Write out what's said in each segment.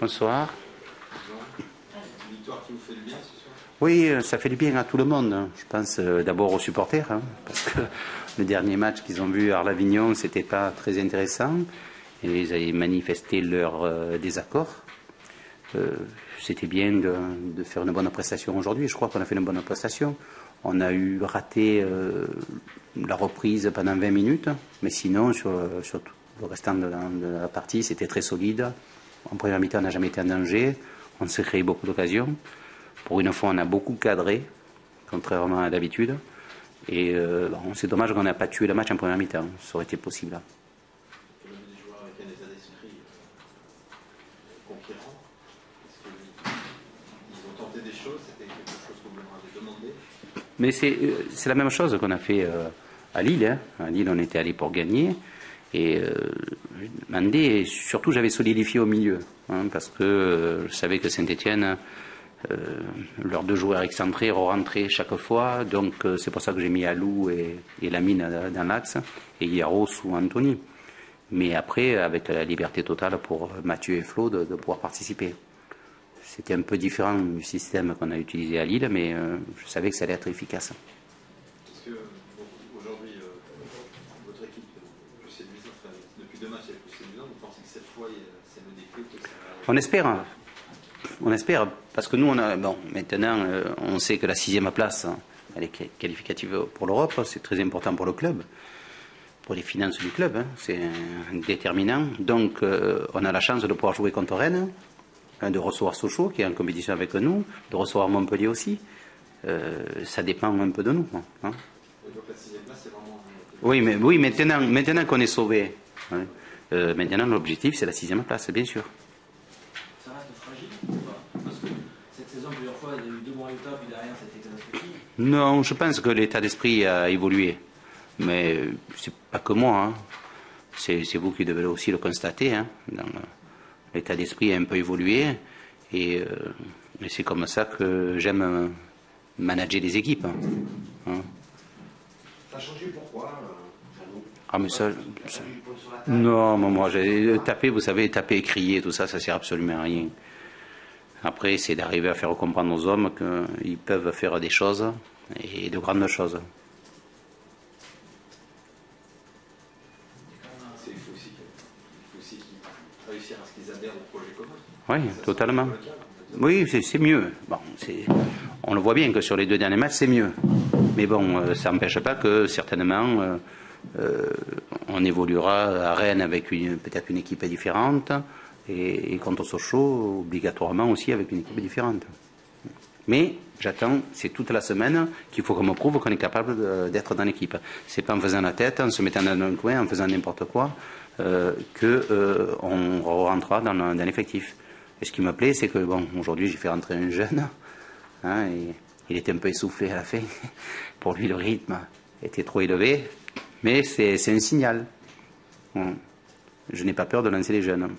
Bonsoir. Une victoire qui vous fait du bien ce soir? Oui, ça fait du bien à tout le monde. Je pense d'abord aux supporters, parce que le dernier match qu'ils ont vu à Arles-Avignon, c'était pas très intéressant. Et ils avaient manifesté leur désaccord. C'était bien de faire une bonne prestation aujourd'hui. Je crois qu'on a fait une bonne prestation. On a raté la reprise pendant 20 minutes, mais sinon, sur tout le restant de la partie, c'était très solide. En première mi-temps, on n'a jamais été en danger. On s'est créé beaucoup d'occasions. Pour une fois, on a beaucoup cadré, contrairement à d'habitude. Et c'est dommage qu'on n'a pas tué le match en première mi-temps. Ça aurait été possible. Des joueurs avec un état d'esprit conquérant. Est-ce qu'ils ont tenté des choses? C'était quelque chose qu'on leur avait demandé? Mais c'est la même chose qu'on a fait à Lille. À Lille, on était allé pour gagner. Et demandé, et surtout, j'avais solidifié au milieu. Parce que je savais que Saint-Étienne, leurs deux joueurs excentrés rentraient chaque fois. Donc, c'est pour ça que j'ai mis Alou et Lamine dans l'axe. Et Yaros ou Anthony. Mais après, avec la liberté totale pour Mathieu et Flo de pouvoir participer. C'était un peu différent du système qu'on a utilisé à Lille, mais je savais que ça allait être efficace. Est-ce que aujourd'hui, votre équipe est plus séduisante, depuis 2 matchs, elle est plus séduisante? Vous pensez que cette fois, c'est le déclic? On espère. On espère, parce que nous, maintenant, on sait que la 6e place, elle est qualificative pour l'Europe. C'est très important pour le club, pour les finances du club. C'est déterminant. Donc, on a la chance de pouvoir jouer contre Rennes, de recevoir Sochaux, qui est en compétition avec nous, de recevoir Montpellier aussi. Ça dépend un peu de nous. Donc la 6e place, c'est vraiment... Oui, maintenant qu'on est sauvé, maintenant l'objectif, c'est la 6e place, bien sûr. Ça reste fragile ou pas? Parce que cette saison, plusieurs fois, il y a eu 2 bons résultats, puis derrière, c'était catastrophique. Non, je pense que l'état d'esprit a évolué. Mais c'est pas que moi. C'est vous qui devez aussi le constater. L'état d'esprit a un peu évolué. Et c'est comme ça que j'aime manager les équipes. Ça a changé pourquoi Ah, mais ça... Non, moi, j'ai tapé, vous savez, taper et crier, tout ça, ça sert absolument à rien. Après, c'est d'arriver à faire comprendre aux hommes qu'ils peuvent faire des choses, et de grandes choses. Il faut aussi réussir à ce qu'ils adhèrent au projet commun. Oui, totalement. Oui, c'est mieux. Bon, on le voit bien que sur les 2 derniers matchs, c'est mieux. Mais bon, ça n'empêche pas que, certainement, on évoluera à Rennes avec peut-être une équipe différente, et contre Sochaux, obligatoirement aussi avec une équipe différente. Mais j'attends, c'est toute la semaine qu'il faut qu'on me prouve qu'on est capable d'être dans l'équipe. C'est pas en faisant la tête, en se mettant dans un coin, en faisant n'importe quoi, qu'on rentrera dans l'effectif. Et ce qui me plaît, c'est que bon, aujourd'hui j'ai fait rentrer un jeune, et il était un peu essoufflé à la fin. Pour lui, le rythme était trop élevé, mais c'est un signal. Je n'ai pas peur de lancer les jeunes.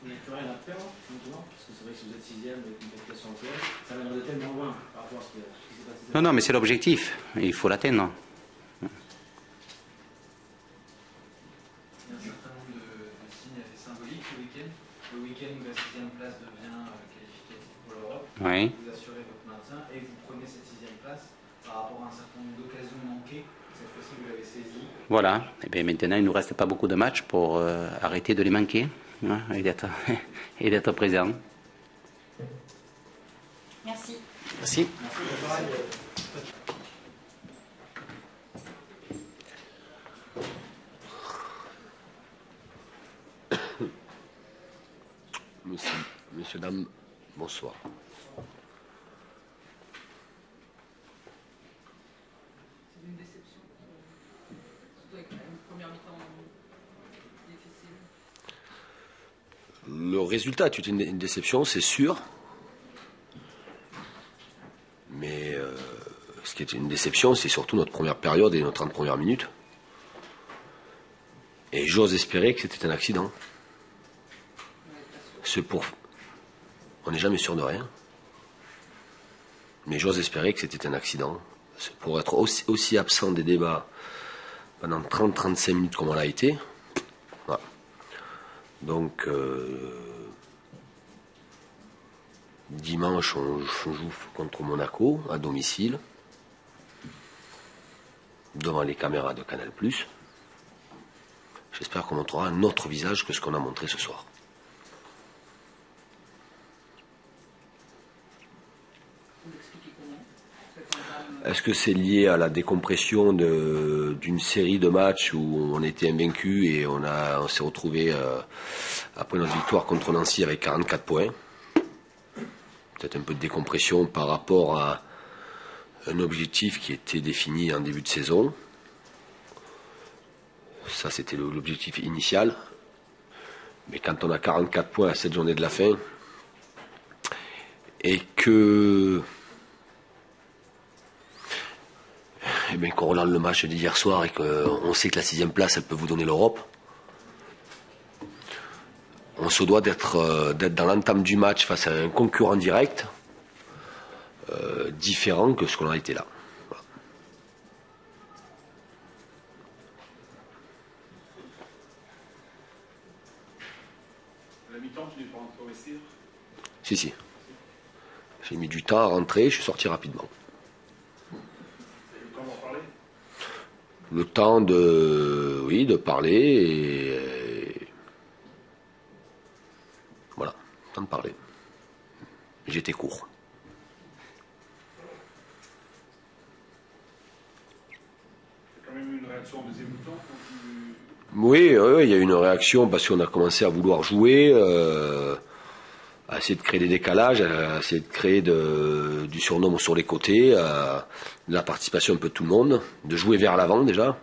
Vous n'avez plus rien à perdre maintenant, parce que c'est vrai que si vous êtes 6e avec une qualification européenne, ça va aller tellement loin par rapport à ce qui s'est passé. Non, mais c'est l'objectif. Il faut l'atteindre. Il y a un certain nombre de signes assez symboliques le week-end. Le week-end où la 6e place devient qualificative pour l'Europe. Oui. Vous assurez votre maintien et vous prenez cette 6e place par rapport à un certain nombre d'occasions manquées. Cette fois-ci, vous l'avez saisie. Voilà. Et bien maintenant, il ne nous reste pas beaucoup de matchs pour arrêter de les manquer, et d'être présent. Merci. Merci. Monsieur, dames, bonsoir. C'est une déception, surtout avec une première mi-temps difficile. Le résultat est une déception, c'est sûr. Mais ce qui est une déception, c'est surtout notre première période et nos 30 premières minutes. Et j'ose espérer que c'était un accident. On n'est jamais sûr de rien. Mais j'ose espérer que c'était un accident. Pour être aussi absent des débats pendant 30-35 minutes comme on l'a été, voilà. Donc dimanche, on joue contre Monaco à domicile, devant les caméras de Canal+. J'espère qu'on montrera un autre visage que ce qu'on a montré ce soir. Est-ce que c'est lié à la décompression d'une série de matchs où on était invaincu et on s'est retrouvé après notre victoire contre Nancy avec 44 points? Peut-être un peu de décompression par rapport à un objectif qui était défini en début de saison. Ça, c'était l'objectif initial. Mais quand on a 44 points à 7 journées de la fin et que qu'on relance le match d'hier soir et qu'on sait que la 6e place, elle peut vous donner l'Europe, on se doit d'être dans l'entame du match face à un concurrent direct différent que ce qu'on a été là. Voilà. À la mi-temps, tu n'es pas rentré au vestiaire? Si. J'ai mis du temps à rentrer, je suis sorti rapidement. Le temps de parler et voilà, le temps de parler. J'étais court. Il y a quand même eu une réaction en deuxième mi-temps quand tu... Oui, il y a eu une réaction parce qu'on a commencé à vouloir jouer, à essayer de créer des décalages, à essayer de créer du surnombre sur les côtés, de la participation un peu de tout le monde, de jouer vers l'avant déjà.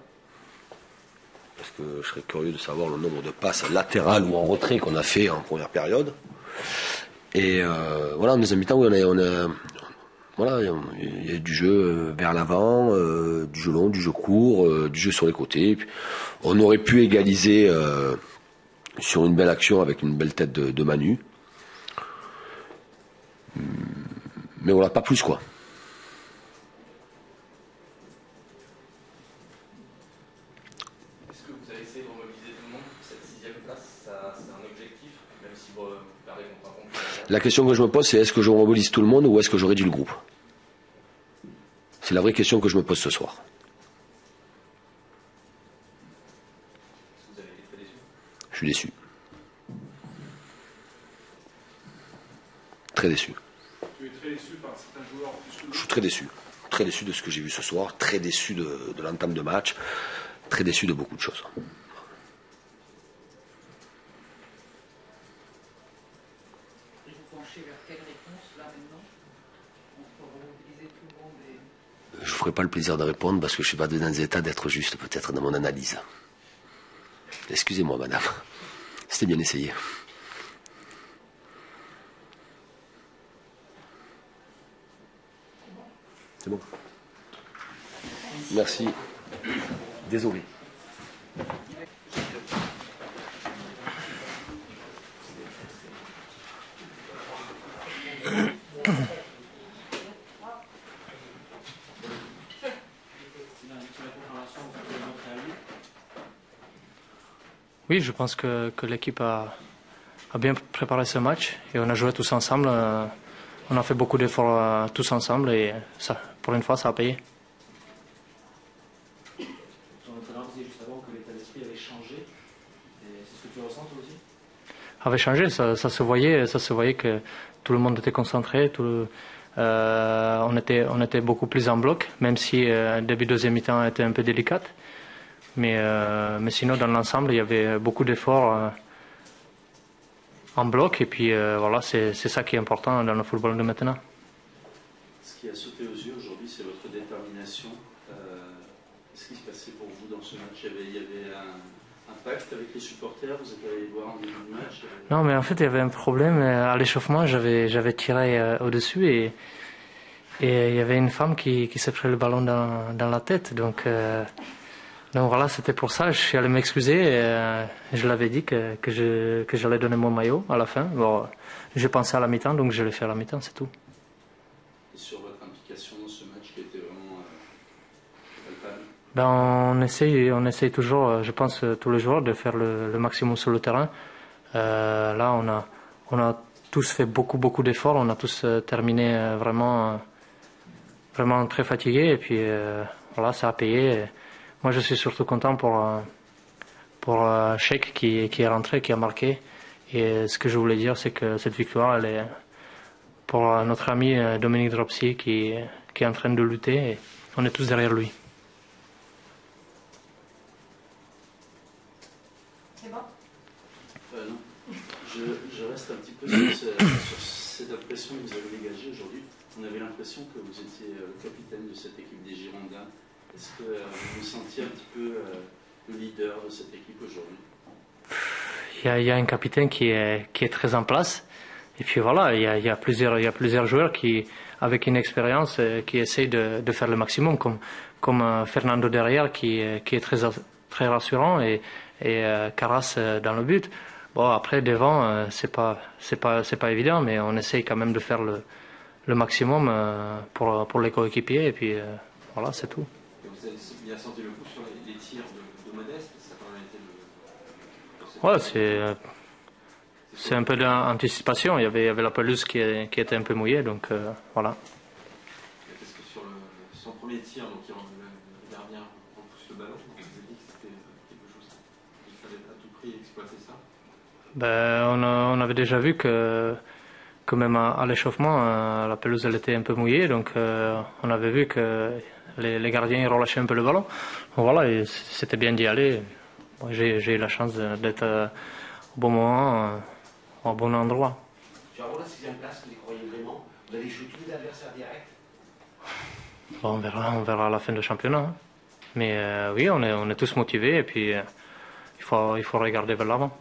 Parce que je serais curieux de savoir le nombre de passes latérales ou en retrait qu'on a fait en première période. Et voilà, en deuxième mi-temps, oui, voilà, il y a du jeu vers l'avant, du jeu long, du jeu court, du jeu sur les côtés. Et puis, on aurait pu égaliser sur une belle action avec une belle tête de Manu. Mais voilà, pas plus quoi. Est-ce que vous avez essayé de remobiliser tout le monde? Cette 6e place, c'est un objectif, même si vous perdez contre un concurrent? La question que je me pose, c'est est-ce que je remobilise tout le monde ou est-ce que je réduis le groupe? C'est la vraie question que je me pose ce soir. Est-ce que vous avez été très déçu? Je suis déçu. Très déçu. Tu es très déçu par certains joueurs plus que Je suis très déçu. Très déçu de ce que j'ai vu ce soir, très déçu de l'entame de match, très déçu de beaucoup de choses. Et vous penchez vers quelle réponse là maintenant? On peut remobiliser tout le monde et... Je ne ferai pas le plaisir de répondre parce que je ne suis pas dans un état d'être juste peut-être dans mon analyse. Excusez-moi madame, c'était bien essayé. C'est bon. Merci. Désolé. Oui, je pense que l'équipe a bien préparé ce match et on a joué tous ensemble. On a fait beaucoup d'efforts tous ensemble et ça, pour une fois, ça a payé. Ton entraîneur disait juste avant que l'état d'esprit avait changé. C'est ce que tu ressens toi aussi? Avait changé, ça se voyait que tout le monde était concentré, on était beaucoup plus en bloc, même si le début de deuxième mi-temps était un peu délicate. Mais sinon, dans l'ensemble, il y avait beaucoup d'efforts en bloc. Et puis voilà, c'est ça qui est important dans le football de maintenant. Ce qui a sauté aux yeux aujourd'hui, c'est votre détermination. Qu'est-ce qui se passait pour vous dans ce match? Il y avait un pacte avec les supporters? Vous êtes allé voir en début de match? Non, mais en fait, il y avait un problème. À l'échauffement, j'avais tiré au-dessus et il y avait une femme qui s'est pris le ballon dans la tête. Donc voilà, c'était pour ça. Je suis allé m'excuser et je l'avais dit que j'allais donner mon maillot à la fin. Bon, j'ai pensé à la mi-temps, donc je l'ai fait à la mi-temps, c'est tout. Et sur votre implication dans ce match qui était vraiment palpable? On essaye toujours, je pense, tous les jours de faire le maximum sur le terrain. Là, on a tous fait beaucoup d'efforts. On a tous terminé vraiment très fatigués. Et puis voilà, ça a payé. Et moi, je suis surtout content pour Sheikh qui est rentré, qui a marqué. Et ce que je voulais dire, c'est que cette victoire, elle est pour notre ami Dominique Dropsy qui est en train de lutter. Et on est tous derrière lui. C'est bon? Non. Je reste un petit peu sur cette impression que vous avez dégagée aujourd'hui. On avait l'impression que vous étiez le capitaine de cette équipe des Girondins. Est-ce que vous vous sentiez un petit peu le leader de cette équipe aujourd'hui? Il y a un capitaine qui est très en place. Et puis voilà, il y a plusieurs joueurs qui, avec une expérience, qui essayent de faire le maximum, comme Fernando derrière, qui est très rassurant, et Caras dans le but. Bon, après devant, c'est pas évident, mais on essaye quand même de faire le maximum pour les coéquipiers, et puis voilà, c'est tout. Et vous avez bien senti le coup sur les tirs de Modeste, ça a quand même été Ouais, c'est un peu d'anticipation. Il y avait la pelouse qui était un peu mouillée, donc voilà. Parce que sur son premier tir, donc le gardien repousse le ballon, vous avez dit que c'était quelque chose qu'il fallait à tout prix exploiter ça. On avait déjà vu que même à l'échauffement, la pelouse elle était un peu mouillée, donc on avait vu que les gardiens ils relâchaient un peu le ballon. Donc voilà, et c'était bien d'y aller. Bon, j'ai eu la chance d'être au bon moment, au bon endroit. Tu vas avoir la 6e place, vous y croyez vraiment? Vous allez jouer tous les adversaires directs? Bon, on verra à la fin du championnat. Hein. Mais oui, on est tous motivés, et puis il faut regarder vers l'avant.